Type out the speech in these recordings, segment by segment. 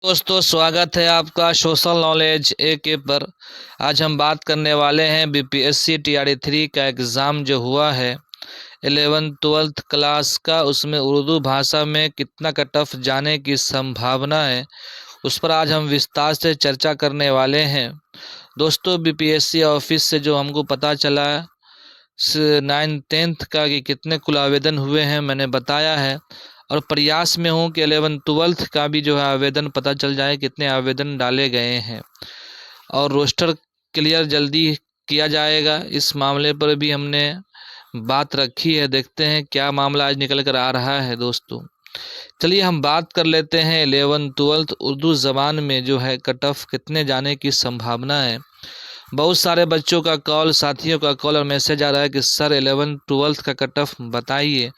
दोस्तों, स्वागत है आपका सोशल नॉलेज AK पर। आज हम बात करने वाले हैं BPSC TRE 3 का एग्ज़ाम जो हुआ है 11th-12th क्लास का, उसमें उर्दू भाषा में कितना कट ऑफ जाने की संभावना है, उस पर आज हम विस्तार से चर्चा करने वाले हैं। दोस्तों, BPSC ऑफिस से जो हमको पता चला 9th-10th का कि कितने कुल आवेदन हुए हैं मैंने बताया है, और प्रयास में हूँ कि 11th-12th का भी जो है आवेदन पता चल जाए कितने आवेदन डाले गए हैं, और रोस्टर क्लियर जल्दी किया जाएगा। इस मामले पर भी हमने बात रखी है, देखते हैं क्या मामला आज निकल कर आ रहा है। दोस्तों, चलिए हम बात कर लेते हैं 11th-12th उर्दू ज़बान में जो है कट ऑफ कितने जाने की संभावना है। बहुत सारे बच्चों का कॉल, साथियों का कॉल और मैसेज आ रहा है कि सर 11th-12th का कट ऑफ बताइए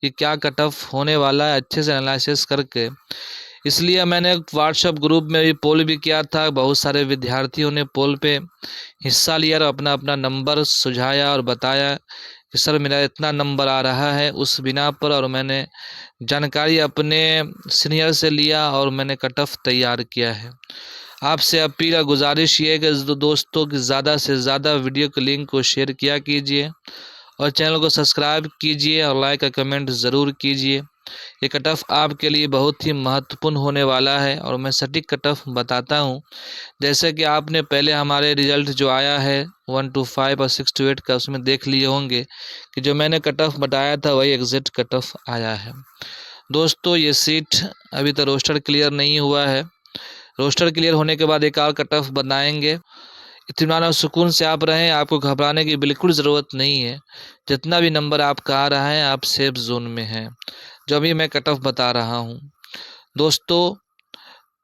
कि क्या कट ऑफ होने वाला है, अच्छे से एनालिसिस करके। इसलिए मैंने व्हाट्सएप ग्रुप में भी पोल भी किया था, बहुत सारे विद्यार्थियों ने पोल पे हिस्सा लिया और अपना अपना नंबर सुझाया और बताया कि सर मेरा इतना नंबर आ रहा है उस बिना पर, और मैंने जानकारी अपने सीनियर से लिया और मैंने कट ऑफ तैयार किया है। आपसे अपील और गुजारिश ये है कि दोस्तों की ज़्यादा से ज़्यादा वीडियो के लिंक को शेयर किया कीजिए और चैनल को सब्सक्राइब कीजिए और लाइक और कमेंट ज़रूर कीजिए। ये कट ऑफ आपके लिए बहुत ही महत्वपूर्ण होने वाला है और मैं सटीक कट ऑफ बताता हूँ। जैसे कि आपने पहले हमारे रिजल्ट जो आया है 1 to 5 और 6 to 8 का, उसमें देख लिए होंगे कि जो मैंने कट ऑफ बताया था वही एग्जैक्ट कट ऑफ आया है। दोस्तों, ये सीट अभी तो रोस्टर क्लियर नहीं हुआ है। रोस्टर क्लियर होने के बाद एक और कट ऑफ बनाएंगे। इत्मीनान और सुकून से आप रहें, आपको घबराने की बिल्कुल ज़रूरत नहीं है। जितना भी नंबर आपका आ रहा है आप सेफ जोन में हैं, जो अभी मैं कट ऑफ बता रहा हूँ। दोस्तों,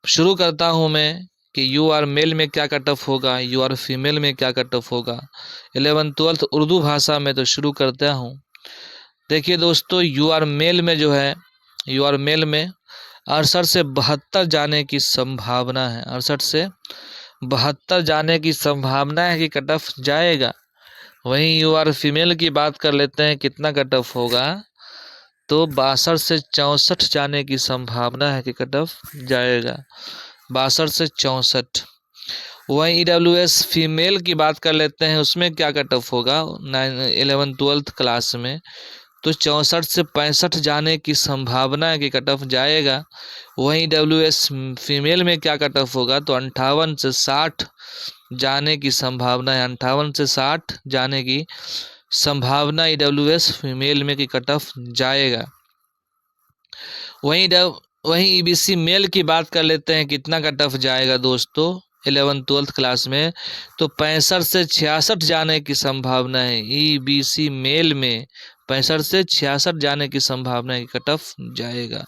शुरू करता हूँ मैं कि यू आर मेल में क्या कट ऑफ होगा, यू आर फीमेल में क्या कट ऑफ होगा 11th-12th उर्दू भाषा में। तो शुरू करता हूँ। देखिए दोस्तों, यू आर मेल में जो है, यू आर मेल में 68 से 72 जाने की संभावना है। 68 से 72 जाने की संभावना है कि कट ऑफ जाएगा। वहीं यू आर फीमेल की बात कर लेते हैं, कितना कट ऑफ होगा, तो 62 से 64 जाने की संभावना है कि कट ऑफ जाएगा। 62 से 64। वहीं EWS फीमेल की बात कर लेते हैं, उसमें क्या कट ऑफ होगा 11th-12th क्लास में, तो 64 से 65 जाने की संभावना है कि कट ऑफ जाएगा। वहीं EWS फीमेल में क्या कट ऑफ होगा, तो 58 से 60 जाने की संभावना है। 58 से 60 जाने की संभावना EWS फीमेल में कि कट ऑफ जाएगा। वहीं EBC मेल की बात कर लेते हैं, कितना कट ऑफ जाएगा दोस्तों 11th-12th क्लास में, तो 65 से 66 जाने की संभावना है। EBC मेल में 65 से 66 जाने की संभावना है कि कट ऑफ जाएगा।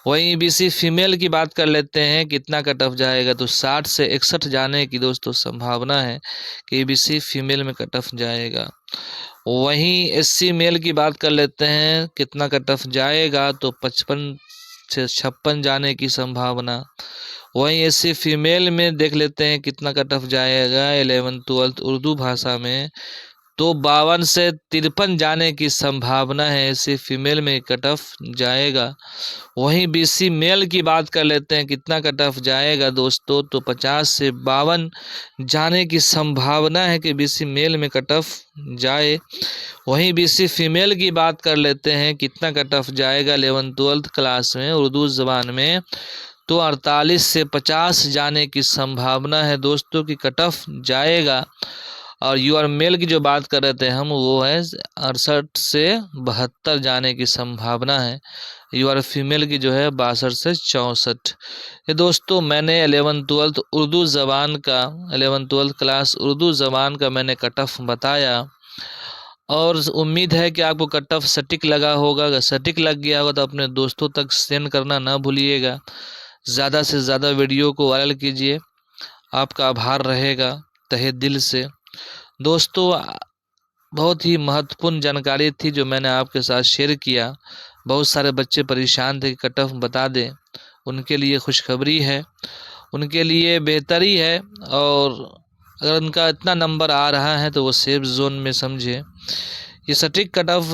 वहीं EBC फीमेल की बात कर लेते हैं, कितना कट ऑफ जाएगा, तो 60 से 61 जाने की दोस्तों संभावना है कि EBC फीमेल में कट ऑफ जाएगा। वहीं SC मेल की बात कर लेते हैं, कितना कट ऑफ जाएगा, तो 55 से 56 जाने की संभावना। वहीं SC फीमेल में देख लेते हैं कितना कट ऑफ जाएगा 11th-12th उर्दू भाषा में, तो 52 से 53 जाने की संभावना है। SC फीमेल में कट ऑफ जाएगा। वहीं BC मेल की बात कर लेते हैं, कितना कट ऑफ जाएगा दोस्तों, तो 50 से 52 जाने की संभावना है कि BC मेल में कट ऑफ जाए। वहीं BC फीमेल की बात कर लेते हैं, कितना कट ऑफ जाएगा 11th-12th क्लास में उर्दू ज़बान में, तो 48 से 50 जाने की संभावना है दोस्तों कि कट ऑफ जाएगा। और यू आर मेल की जो बात कर रहे थे हम, वो है 68 से 72 जाने की संभावना है। यू आर फीमेल की जो है 62 से 64। ये दोस्तों मैंने 11th-12th उर्दू ज़बान का 11th-12th क्लास उर्दू ज़बान का मैंने कट ऑफ बताया, और उम्मीद है कि आपको कट ऑफ सटीक लगा होगा। अगर सटीक लग गया होगा तो अपने दोस्तों तक सेंड करना ना भूलिएगा। ज़्यादा से ज़्यादा वीडियो को वायरल कीजिए, आपका आभार रहेगा तहे दिल से। दोस्तों, बहुत ही महत्वपूर्ण जानकारी थी जो मैंने आपके साथ शेयर किया। बहुत सारे बच्चे परेशान थे कि कट ऑफ बता दें, उनके लिए खुशखबरी है, उनके लिए बेहतरी है, और अगर उनका इतना नंबर आ रहा है तो वो सेफ जोन में समझे। ये सटीक कट ऑफ